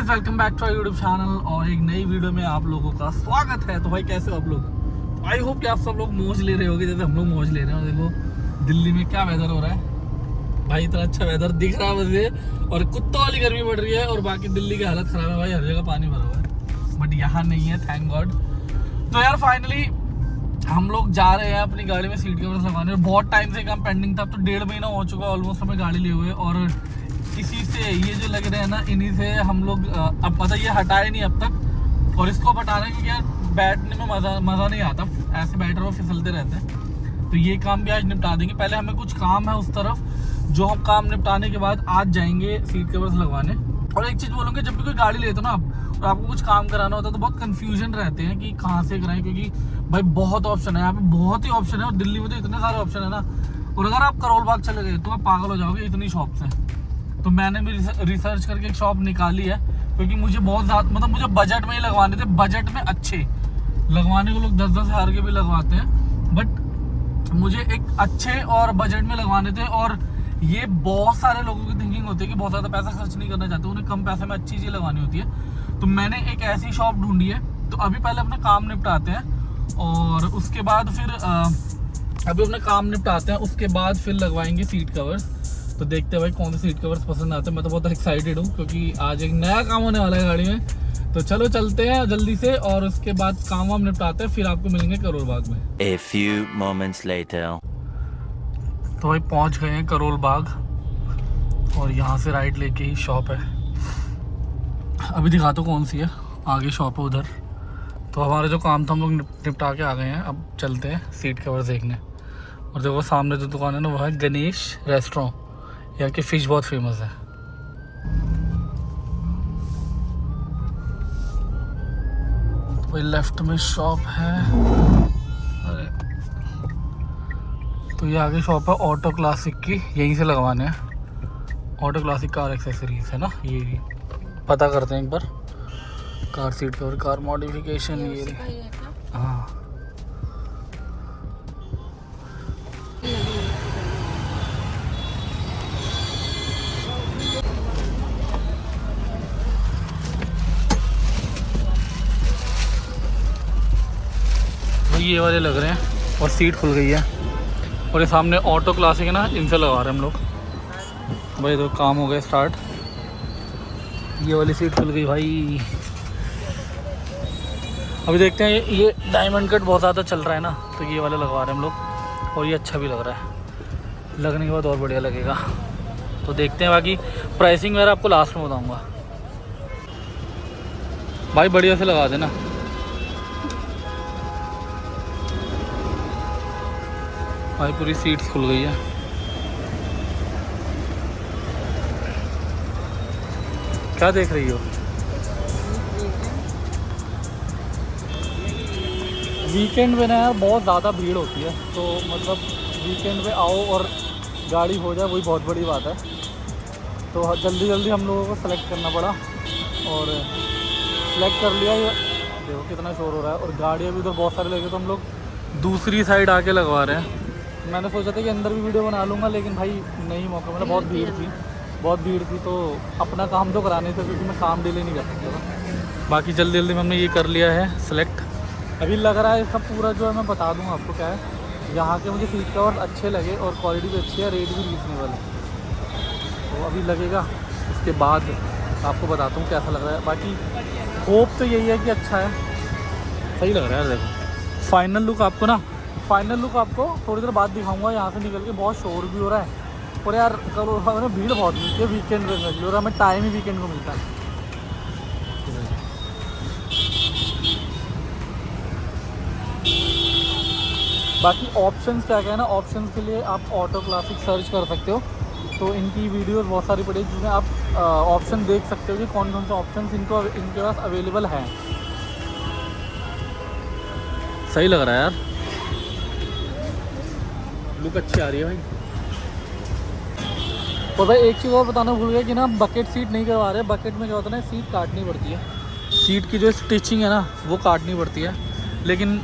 Guys, welcome back to our YouTube channel और एक नई वीडियो में आप लोगों का स्वागत है। तो भाई कैसे हो आप लोग? आई होप कि आप सब लोग मौज ले रहे होगे जैसे हम लोग मौज ले रहे हैं। देखो दिल्ली में क्या वेदर हो रहा है भाई, इतना अच्छा वेदर दिख रहा है मुझे और कुत्तों वाली गर्मी पड़ रही है। और बाकी दिल्ली की हालत खराब है भाई, हर जगह पानी भरा हुआ है, बट यहाँ नहीं है, थैंक गॉड। तो यार फाइनली हम लोग जा रहे हैं अपनी गाड़ी में सीट कवर्स लगाने। बहुत टाइम से काम पेंडिंग था, अब तो 1.5 महीना हो चुका है ऑलमोस्ट हमें गाड़ी लिए हुए। और इसी से ये जो लग रहे हैं ना, इन्हीं से हम लोग अब पता ये हटाए नहीं अब तक। और इसको हटाना क्योंकि यार बैठने में मज़ा नहीं आता, ऐसे बैठ रहे हो फिसलते रहते हैं। तो ये काम भी आज निपटा देंगे। पहले हमें कुछ काम है उस तरफ, जो हम काम निपटाने के बाद आज जाएंगे सीट कवर्स लगवाने। और एक चीज़ बोलूँगा, जब भी कोई गाड़ी लेते हो ना आप और आपको कुछ काम कराना होता है तो बहुत कन्फ्यूजन रहते हैं कि कहाँ से कराएं, क्योंकि भाई बहुत ऑप्शन है यहाँ पे, बहुत ही ऑप्शन है। और दिल्ली में तो इतने सारे ऑप्शन है ना। और अगर आप करोल बाग चले गए तो आप पागल हो जाओगे, इतनी शॉप्स हैं। तो मैंने भी रिसर्च करके एक शॉप निकाली है, क्योंकि मुझे बहुत ज़्यादा मतलब मुझे बजट में ही लगवाने थे। बजट में अच्छे लगवाने को लोग 10-10 हज़ार के भी लगवाते हैं, बट मुझे एक अच्छे और बजट में लगवाने थे। और ये बहुत सारे लोगों की थिंकिंग होती है कि बहुत ज़्यादा पैसा खर्च नहीं करना चाहते, उन्हें कम पैसे में अच्छी चीज़ लगवानी होती है। तो मैंने एक ऐसी शॉप ढूंढी है। तो अभी पहले अपना काम निपटाते हैं और उसके बाद फिर अभी अपना काम निपटाते हैं, उसके बाद फिर लगवाएंगे सीट कवर्स। तो देखते हैं भाई कौन से सीट कवर्स पसंद आते हैं। मैं तो बहुत एक्साइटेड हूँ क्योंकि आज एक नया काम होने वाला है गाड़ी में। तो चलो चलते हैं जल्दी से और उसके बाद काम वाम निपटाते हैं, फिर आपको मिलेंगे करोल बाग में। A few moments later. तो भाई पहुँच गए हैं करोल बाग और यहाँ से राइट लेके ही शॉप है। अभी दिखा तो कौन सी है, आगे शॉप है उधर। तो हमारा जो काम था हम लोग निपटा के आ गए हैं। अब चलते हैं सीट कवर्स देखने। और देखो सामने जो दुकान है ना, वो है गणेश रेस्टोरेंट। यहाँ की फ़िश बहुत फेमस है। तो भाई लेफ्ट में शॉप है। अरे तो ये आगे शॉप है ऑटो क्लासिक की, यहीं से लगवाने हैं। ऑटो क्लासिक कार एक्सेसरीज है ना, ये पता करते हैं एक बार। Car seat cover, car modification, ये हाँ। ये वाले लग रहे हैं और सीट खुल गई है। और ये सामने ऑटो क्लासिक है ना, इनसे लगा रहे हैं हम लोग। भाई तो काम हो गया स्टार्ट। ये वाली सीट खुल गई भाई। अभी देखते हैं, ये डायमंड कट बहुत ज़्यादा चल रहा है ना, तो ये वाले लगवा रहे हैं हम लोग। और ये अच्छा भी लग रहा है, लगने के बाद और बढ़िया लगेगा। तो देखते हैं, बाकी प्राइसिंग वगैरह आपको लास्ट में बताऊँगा। भाई बढ़िया से लगा देना। भाई पूरी सीट्स खुल गई है। क्या देख रही हो? वीकेंड में ना यार बहुत ज़्यादा भीड़ होती है, तो मतलब वीकेंड पे आओ और गाड़ी हो जाए, वही बहुत बड़ी बात है। तो जल्दी जल्दी हम लोगों को सेलेक्ट करना पड़ा और सेलेक्ट कर लिया। ये देखो कितना शोर हो रहा है। और गाड़ियाँ भी उधर बहुत सारे लगे, तो हम लोग दूसरी साइड आके लगवा रहे हैं। मैंने सोचा था कि अंदर भी वीडियो बना लूँगा, लेकिन भाई नहीं मौका मिला, बहुत भीड़ थी। तो अपना काम तो कराने थे, क्योंकि मैं काम डिले नहीं कर सकता था। बाकी जल्दी जल्दी में हमने ये कर लिया है सेलेक्ट। अभी लग रहा है इसका पूरा जो है, मैं बता दूँगा आपको क्या है। यहाँ के मुझे सीट कवर अच्छे लगे और क्वालिटी भी अच्छी है, रेट भी रीजनेबल है। तो अभी लगेगा, उसके बाद आपको बताता हूँ कैसा लग रहा है। बाकी होप तो यही है कि अच्छा है, सही लग रहा है। देखो फाइनल लुक आपको थोड़ी देर बाद दिखाऊंगा। यहाँ से निकल के बहुत शोर भी हो रहा है और यार करोल बाग में भीड़ बहुत मिलती है वीकेंड पे, और हमें टाइम ही वीकेंड को मिलता है। बाकी ऑप्शंस क्या है ना, ऑप्शंस के लिए आप ऑटो क्लासिक सर्च कर सकते हो। तो इनकी वीडियोस बहुत सारी पड़ी है, जिसमें आप ऑप्शन देख सकते हो कि कौन कौन से ऑप्शंस इनके पास अवेलेबल हैं। सही लग रहा है यार, लुक अच्छी आ रही है भाई। और भाई एक चीज़ और बताना भूल गया कि ना, बकेट सीट नहीं करवा रहे। बकेट में क्या होता है ना, सीट काटनी पड़ती है। सीट की जो स्टिचिंग है ना, वो काटनी पड़ती है। लेकिन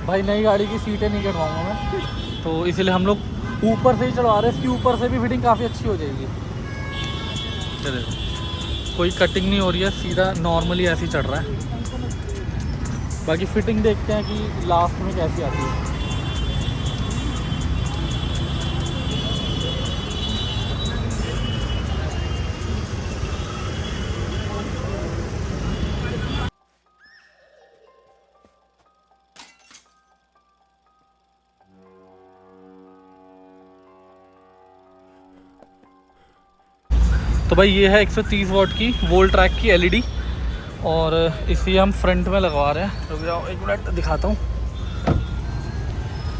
भाई नई गाड़ी की सीटें नहीं कटवाऊँगा मैं, तो इसीलिए हम लोग ऊपर से ही चढ़वा रहे हैं। इसकी ऊपर से भी फिटिंग काफ़ी अच्छी हो जाएगी। चलिए कोई कटिंग नहीं हो रही है, सीधा नॉर्मली ऐसे ही चढ़ रहा है। बाकी फिटिंग देखते हैं कि लास्ट में कैसी आती है। तो भाई ये है 130 वॉट की वोल्ट ट्रैक की एलईडी और इसी हम फ्रंट में लगवा रहे हैं। रुक जाओ 1 मिनट दिखाता हूँ।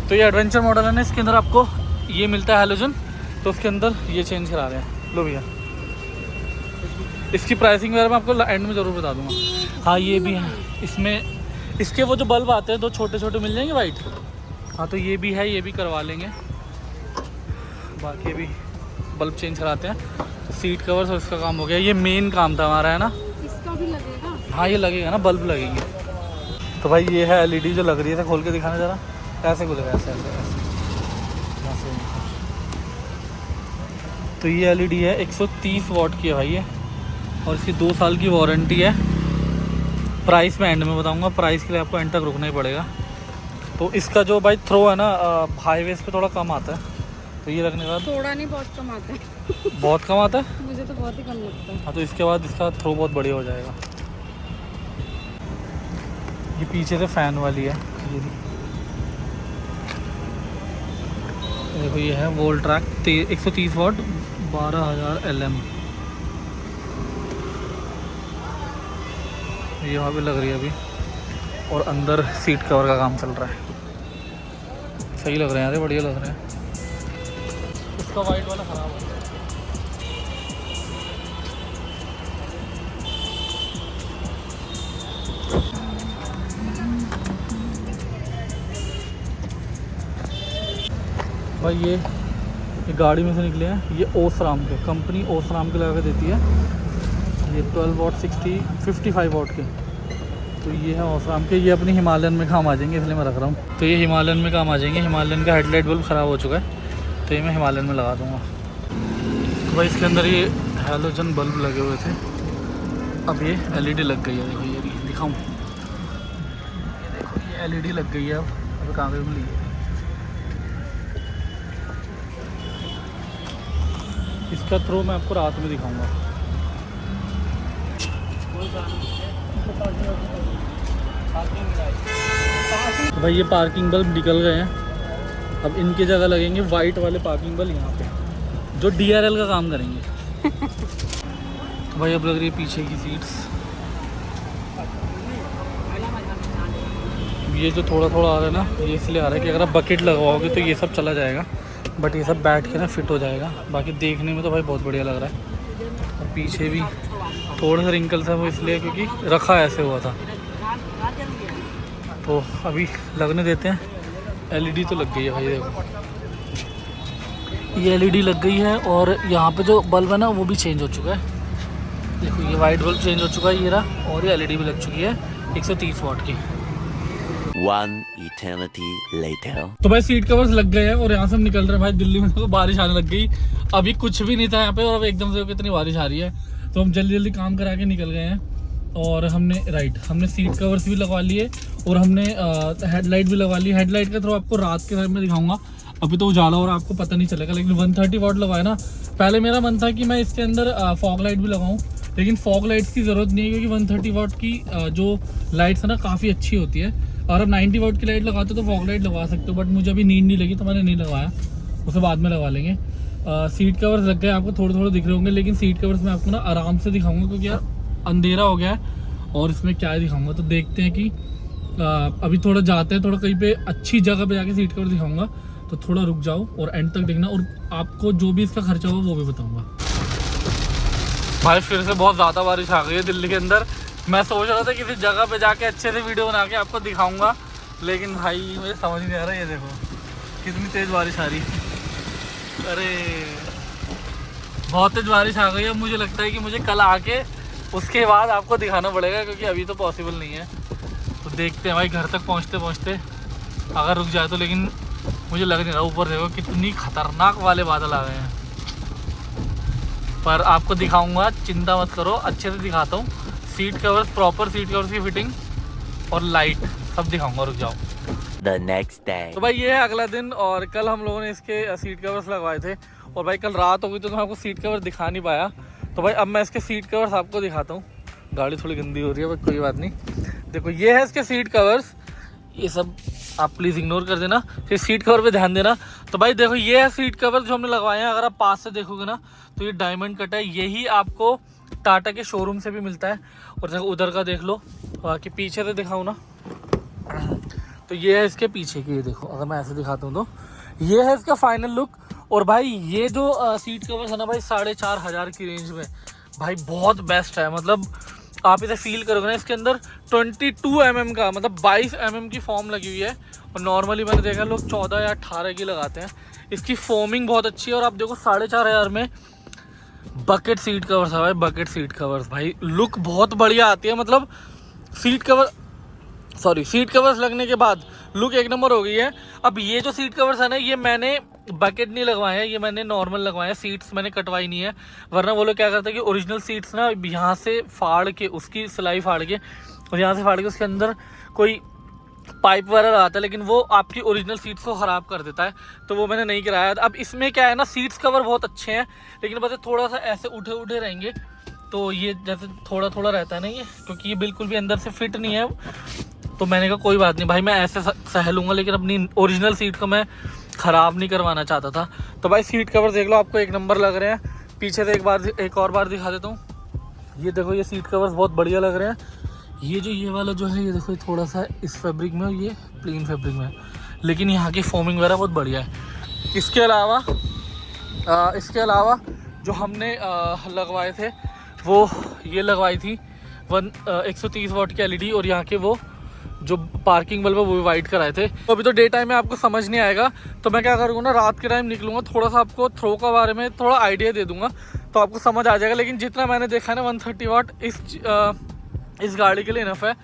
तो ये एडवेंचर मॉडल है ना, इसके अंदर आपको ये मिलता है हैलोजन, तो उसके अंदर ये चेंज करा रहे हैं। लो भैया, इसकी प्राइसिंग वगैरह मैं आपको एंड में ज़रूर बता दूँगा। हाँ ये भी है इसमें, इसके वो जो बल्ब आते हैं 2 छोटे छोटे मिल जाएंगे वाइट। हाँ तो ये भी है, ये भी करवा लेंगे। बाकी भी बल्ब चेंज कराते हैं। सीट कवर्स और इसका काम हो गया। ये मेन काम था हमारा, है ना। इसका भी लगेगा? हाँ ये लगेगा ना, बल्ब लगेंगे। तो भाई ये है एलईडी जो लग रही है, खोल के दिखाना ज़रा कैसे खुलेगा। ऐसे ऐसे ऐसे। तो ये एलईडी है 130 वॉट की है भाई ये, और इसकी 2 साल की वारंटी है। प्राइस मैं एंड में बताऊंगा, प्राइस के लिए आपको एंड तक रुकना ही पड़ेगा। तो इसका जो भाई थ्रो है ना, हाईवेज पे थोड़ा कम आता है, तो ये रखने के बाद थोड़ा नहीं, बहुत कम आता है। बहुत कम आता है, मुझे तो बहुत ही कम लगता है। हाँ तो इसके बाद इसका थ्रो बहुत बढ़िया हो जाएगा। ये पीछे से फ़ैन वाली है, ये देखो। ये है वोल्ट ट्रैक 130 वॉट 12000 LM। ये वहाँ पे लग रही है अभी, और अंदर सीट कवर का काम चल रहा है। सही लग रहे हैं यार, बढ़िया लग रहे हैं। इसका वाइट वाला ख़राब है। भाई ये गाड़ी में से निकले हैं, ये ओसराम के, कंपनी ओसराम के लगा के देती है। ये 12 वॉट 55 वॉट के, तो ये है ओसराम के। ये अपनी हिमालयन में काम आ जाएंगे, इसलिए मैं रख रहा हूँ। तो ये हिमालयन में काम आ जाएंगे। हिमालयन का हेडलाइट बल्ब ख़राब हो चुका है, तो ये मैं हिमालयन में लगा दूँगा। तो भाई इसके अंदर ये हैलोजन बल्ब लगे हुए थे, अब ये एलईडी लग गई है। देखो ये दिखाऊँ, ये देखो ये एलईडी लग गई है। अब कागज़ में ली। इसका थ्रो मैं आपको रात में दिखाऊंगा। तो भाई ये पार्किंग बल्ब निकल गए हैं, अब इनकी जगह लगेंगे वाइट वाले पार्किंग बल्ब यहाँ पे, जो DRL का काम करेंगे। तो भाई अब लग रही है पीछे की सीट्स। ये जो थोड़ा थोड़ा आ रहा है ना, ये इसलिए आ रहा है कि अगर आप बकेट लगवाओगे तो ये सब चला जाएगा, बट ये सब बैठ के ना फिट हो जाएगा। बाकी देखने में तो भाई बहुत बढ़िया लग रहा है। और पीछे भी थोड़ा सा रिंकल था, वो इसलिए क्योंकि रखा ऐसे हुआ था। तो अभी लगने देते हैं। एलईडी तो लग गई है भाई, देखो ये एलईडी लग गई है। और यहाँ पे जो बल्ब है ना वो भी चेंज हो चुका है। देखो ये वाइट बल्ब चेंज हो चुका है ये रहा, और ये एलईडी भी लग चुकी है 130 वॉट की। One eternity later. तो भाई सीट कवर्स लग गए हैं और यहाँ से हम निकल रहे हैं। भाई दिल्ली में तो बारिश आने लग गई, अभी कुछ भी नहीं था यहाँ पे, और अब एकदम से कितनी बारिश आ रही है। तो हम जल्दी जल्दी काम करा के निकल गए हैं। और हमने सीट कवर्स भी लगवा लिए, और हमने हेडलाइट भी लगवा ली। हेडलाइट का थ्रो आपको रात के टाइम में दिखाऊंगा, अभी तो उजाला और आपको पता नहीं चलेगा। लेकिन 130 वॉट लगवाए ना, पहले मेरा मन था कि मैं इसके अंदर फॉग लाइट भी लगाऊँ, लेकिन फॉग लाइट्स की ज़रूरत नहीं है, क्योंकि 130 वॉट की जो लाइट्स है ना काफ़ी अच्छी होती है। और अब 90 वॉट की लाइट लगाते हो तो फॉग लाइट लगवा सकते हो, बट मुझे अभी नींद नहीं लगी तो मैंने नहीं लगवाया, उसे बाद में लगवा लेंगे। सीट कवर्स लग गए, आपको थोड़े थोड़े दिख रहे होंगे, लेकिन सीट कवर्स मैं आपको ना आराम से दिखाऊंगा, क्योंकि यार अंधेरा हो गया है और इसमें क्या दिखाऊंगा। तो देखते हैं कि अभी थोड़ा जाते हैं, थोड़ा कहीं पे अच्छी जगह पे जाके सीट कवर दिखाऊंगा, तो थोड़ा रुक जाओ और एंड तक देखना, और आपको जो भी इसका खर्चा होगा वो भी बताऊँगा। भाई फिर से बहुत ज़्यादा बारिश आ गई है दिल्ली के अंदर। मैं सोच रहा था किसी जगह पे जाके अच्छे से वीडियो बना के आपको दिखाऊंगा, लेकिन भाई मुझे समझ नहीं आ रहा। ये देखो कितनी तेज़ बारिश आ रही है, अरे बहुत तेज़ बारिश आ गई है। मुझे लगता है कि मुझे कल आके उसके बाद आपको दिखाना पड़ेगा, क्योंकि अभी तो पॉसिबल नहीं है। तो देखते हैं भाई घर तक पहुँचते पहुँचते अगर रुक जाए तो, लेकिन मुझे लग नहीं रहा। ऊपर देखो कितनी खतरनाक वाले बादल आ गए हैं। पर आपको दिखाऊंगा, चिंता मत करो, अच्छे से दिखाता हूँ। Seat covers, proper seat covers की फिटिंग और लाइट सब दिखाऊंगा, रुक जाओ। The next day. तो भाई ये है अगला दिन, और कल हम लोगों ने इसके सीट कवर्स लगवाए थे, और भाई कल रात हो गई तो मैं आपको सीट कवर दिखा नहीं पाया। तो भाई अब मैं इसके सीट कवर्स आपको दिखाता हूँ। गाड़ी थोड़ी गंदी हो रही है बट कोई बात नहीं। देखो ये है इसके सीट कवर्स, ये सब आप प्लीज़ इग्नोर कर देना, फिर सीट कवर पे ध्यान देना। तो भाई देखो ये है सीट कवर जो हमने लगवाए हैं। अगर आप पास से देखोगे ना तो ये डायमंड कट है, यही आपको टाटा के शोरूम से भी मिलता है। और देखो उधर का देख लो, बाकी पीछे से दिखाऊँ ना, तो ये है इसके पीछे की, ये देखो अगर मैं ऐसे दिखाता हूँ तो ये है इसका फाइनल लुक। और भाई ये जो सीट कवर्स है ना भाई 4,500 की रेंज में भाई बहुत बेस्ट है। मतलब आप इसे फील करोगे ना, इसके अंदर 22 mm का, मतलब 22 mm की फॉर्म लगी हुई है, और नॉर्मली मैंने देखा लोग 14 या 18 की लगाते हैं। इसकी फोमिंग बहुत अच्छी है, और आप देखो 4,500 में बकेट सीट कवर्स है भाई, बकेट सीट कवर्स भाई लुक बहुत बढ़िया आती है। मतलब सीट कवर्स लगने के बाद लुक एक नंबर हो गई है। अब ये जो सीट कवर्स है ना, ये मैंने बकेट नहीं लगवाए हैं, ये मैंने नॉर्मल लगवाए हैं। सीट्स मैंने कटवाई नहीं है, वरना वो लोग क्या करते हैं कि ओरिजिनल सीट्स ना यहाँ से फाड़ के, उसकी सिलाई फाड़ के और यहाँ से फाड़ के उसके अंदर कोई पाइप वगैरह लगाता है, लेकिन वो आपकी ओरिजिनल सीट्स को ख़राब कर देता है, तो वो मैंने नहीं कराया। अब इसमें क्या है ना, सीट्स कवर बहुत अच्छे हैं, लेकिन बस थोड़ा सा ऐसे उठे उठे रहेंगे, तो ये जैसे थोड़ा थोड़ा रहता है ना ये, क्योंकि ये बिल्कुल भी अंदर से फिट नहीं है। तो मैंने कहा कोई बात नहीं भाई, मैं ऐसे सह लूँगा, लेकिन अपनी ओरिजिनल सीट को मैं ख़राब नहीं करवाना चाहता था। तो भाई सीट कवर देख लो, आपको एक नंबर लग रहे हैं। पीछे से एक और बार दिखा देता हूँ। ये देखो, ये सीट कवर्स बहुत बढ़िया लग रहे हैं। ये वाला जो है, ये देखो, ये थोड़ा सा इस फैब्रिक में, ये प्लेन फैब्रिक में, लेकिन यहाँ की फोमिंग वगैरह बहुत बढ़िया है। इसके अलावा जो हमने लगवाए थे वो ये लगवाई थी 130 वाट की LED, और यहाँ के वो जो पार्किंग बल्ब है वो भी वाइट कराए थे। तो अभी तो डे टाइम में आपको समझ नहीं आएगा, तो मैं क्या करूँगा ना, रात के टाइम निकलूँगा, थोड़ा सा आपको थ्रो का बारे में थोड़ा आइडिया दे दूँगा, तो आपको समझ आ जाएगा। लेकिन जितना मैंने देखा है ना, 130 वाट इस गाड़ी के लिए इनफ है।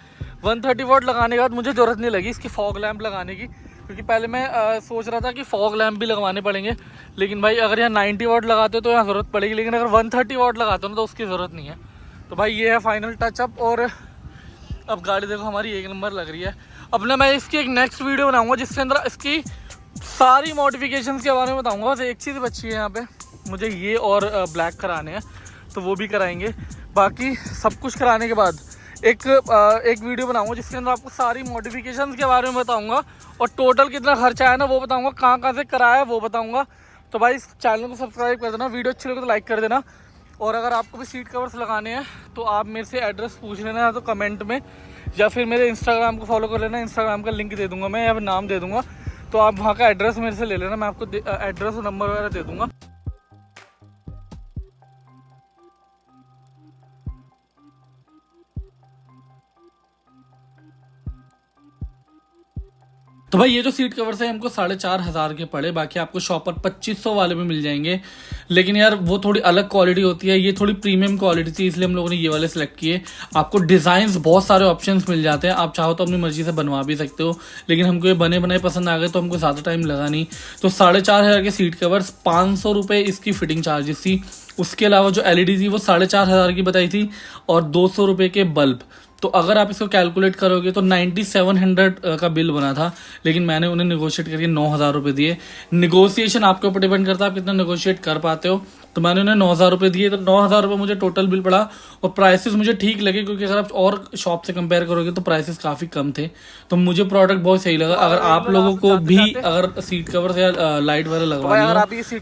130 वाट लगाने के बाद मुझे ज़रूरत नहीं लगी इसकी फॉग लैंप लगाने की, क्योंकि पहले मैं सोच रहा था कि फॉग लैंप भी लगवाने पड़ेंगे, लेकिन भाई अगर यहाँ 90 वाट लगाते हो तो यहाँ ज़रूरत पड़ेगी, लेकिन अगर 130 वाट लगाते हो ना तो उसकी ज़रूरत नहीं है। तो भाई ये है फाइनल टचअप, और अब गाड़ी देखो हमारी एक नंबर लग रही है। अब ना मैं इसकी एक नेक्स्ट वीडियो बनाऊंगा जिसके अंदर इसकी सारी मॉडिफिकेशंस के बारे में बताऊंगा। बस एक चीज़ बची है यहाँ पे, मुझे ये और ब्लैक कराने हैं, तो वो भी कराएंगे। बाकी सब कुछ कराने के बाद एक वीडियो बनाऊंगा जिसके अंदर आपको सारी मॉडिफिकेशंस के बारे में बताऊंगा, और टोटल कितना खर्चा है ना वो बताऊंगा, कहाँ से कराया है वो बताऊंगा। तो भाई इस चैनल को सब्सक्राइब कर देना, वीडियो अच्छी लगे तो लाइक कर देना, और अगर आपको भी सीट कवर्स लगाने हैं तो आप मेरे से एड्रेस पूछ लेना, तो कमेंट में, या फिर मेरे इंस्टाग्राम को फॉलो कर लेना। इंस्टाग्राम का लिंक दे दूंगा मैं, या फिर नाम दे दूंगा, तो आप वहाँ का एड्रेस मेरे से ले लेना, मैं आपको एड्रेस और नंबर वगैरह दे दूंगा। तो भाई ये जो सीट कवर्स है हमको 4,500 के पड़े, बाकी आपको शॉप पर 2500 वाले में मिल जाएंगे, लेकिन यार वो थोड़ी अलग क्वालिटी होती है, ये थोड़ी प्रीमियम क्वालिटी थी, इसलिए हम लोगों ने ये वाले सिलेक्ट किए। आपको डिज़ाइंस बहुत सारे ऑप्शंस मिल जाते हैं, आप चाहो तो अपनी मर्जी से बनवा भी सकते हो, लेकिन हमको ये बने बनाए पसंद आ गए तो हमको ज़्यादा टाइम लगा नहीं। तो 4,500 के सीट कवर्स, 500 रुपये इसकी फिटिंग चार्जेस थी। उसके अलावा जो LED थी वो 4,500 की बताई थी, और 200 रुपये के बल्ब। तो अगर आप इसको कैलकुलेट करोगे तो 9700 का बिल बना था, लेकिन मैंने उन्हें नेगोशिएट करके 9,000 रुपये दिए। नेगोशिएशन आपके ऊपर डिपेंड करता है, आप कितना नेगोशिएट कर पाते हो। तो मैंने उन्हें 9,000 रुपये दिए, तो 9,000 रुपये मुझे टोटल बिल पड़ा, और प्राइसेस मुझे ठीक लगे, क्योंकि अगर आप और शॉप से कंपेयर करोगे तो प्राइसेस काफ़ी कम थे, तो मुझे प्रोडक्ट बहुत सही लगा। अगर आप लोगों को भी अगर सीट कवर या लाइट वगैरह लगवानी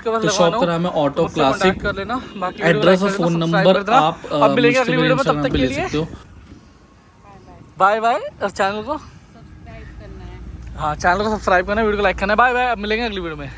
हो तो शॉप का नाम है ऑटो क्लासिक, एड्रेस और फ़ोन नंबर आप इंस्टाग्राम पे ले सकते हो। बाय बाय, और चैनल को सब्सक्राइब करना है। हाँ, चैनल को सब्सक्राइब करना है, वीडियो को लाइक करना है। बाय बाय, अब मिलेंगे अगली वीडियो में।